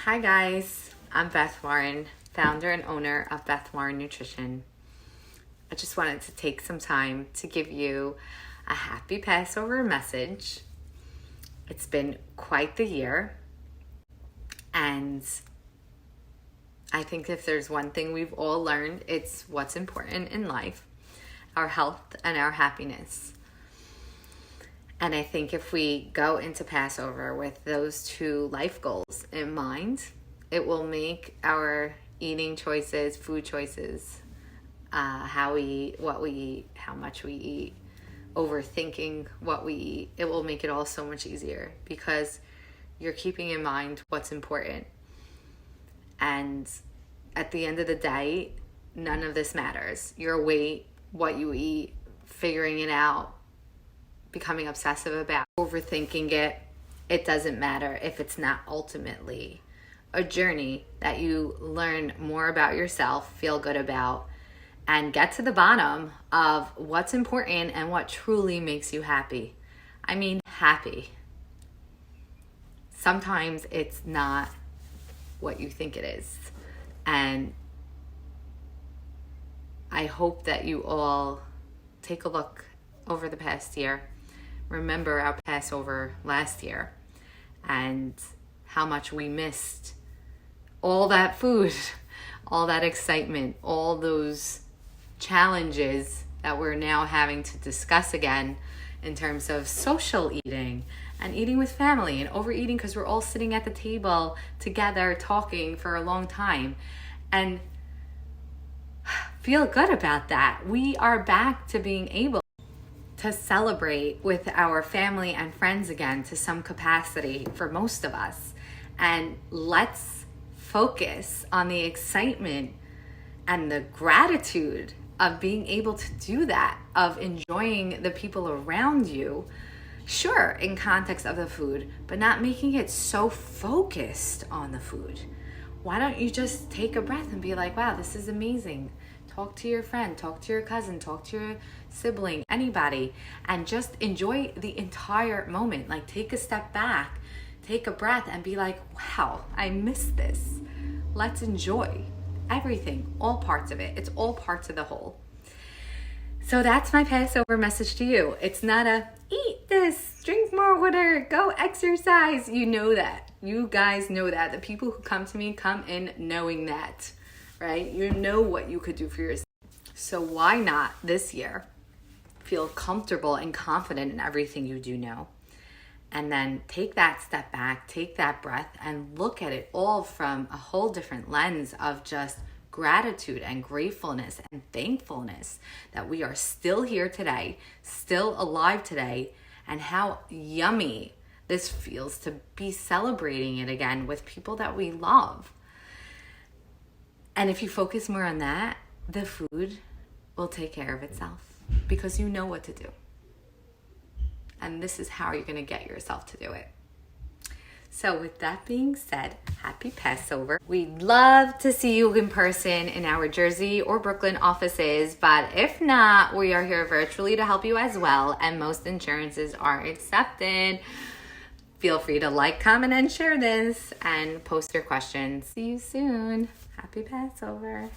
Hi guys, I'm Beth Warren, founder and owner of Beth Warren Nutrition. I just wanted to take some time to give you a happy Passover message. It's been quite the year, and I think if there's one thing we've all learned, it's what's important in life, our health and our happiness. And I think if we go into Passover with those two life goals in mind, it will make our eating choices, food choices, how we eat, what we eat, how much we eat, overthinking what we eat, it will make it all so much easier because you're keeping in mind what's important. And at the end of the day, none of this matters. Your weight, what you eat, figuring it out, becoming obsessive about overthinking it doesn't matter if it's not ultimately a journey that you learn more about yourself, feel good about, and get to the bottom of what's important and what truly makes you happy. I mean, happy. Sometimes it's not what you think it is. And I hope that you all take a look over the past year. Remember our Passover last year and how much we missed all that food, all that excitement, all those challenges that we're now having to discuss again in terms of social eating and eating with family and overeating because we're all sitting at the table together talking for a long time and feel good about that. We are back to being able to celebrate with our family and friends again to some capacity for most of us. And let's focus on the excitement and the gratitude of being able to do that, of enjoying the people around you, sure, in context of the food, but not making it so focused on the food. Why don't you just take a breath and be like, wow, this is amazing. Talk to your friend, talk to your cousin, talk to your sibling, anybody, and just enjoy the entire moment. Like, take a step back, take a breath, and be like, wow, I missed this. Let's enjoy everything, all parts of it. It's all parts of the whole. So that's my Passover message to you. It's not a eat this, drink more water, go exercise. You know that. You guys know that. The people who come to me come in knowing that. Right? You know what you could do for yourself. So why not this year feel comfortable and confident in everything you do know? And then take that step back, take that breath, and look at it all from a whole different lens of just gratitude and gratefulness and thankfulness that we are still here today, still alive today, and how yummy this feels to be celebrating it again with people that we love. And if you focus more on that, the food will take care of itself because you know what to do. And this is how you're going to get yourself to do it. So with that being said, happy Passover. We'd love to see you in person in our Jersey or Brooklyn offices, but if not, we are here virtually to help you as well, and most insurances are accepted. Feel free to like, comment, and share this, and post your questions. See you soon. Happy Passover.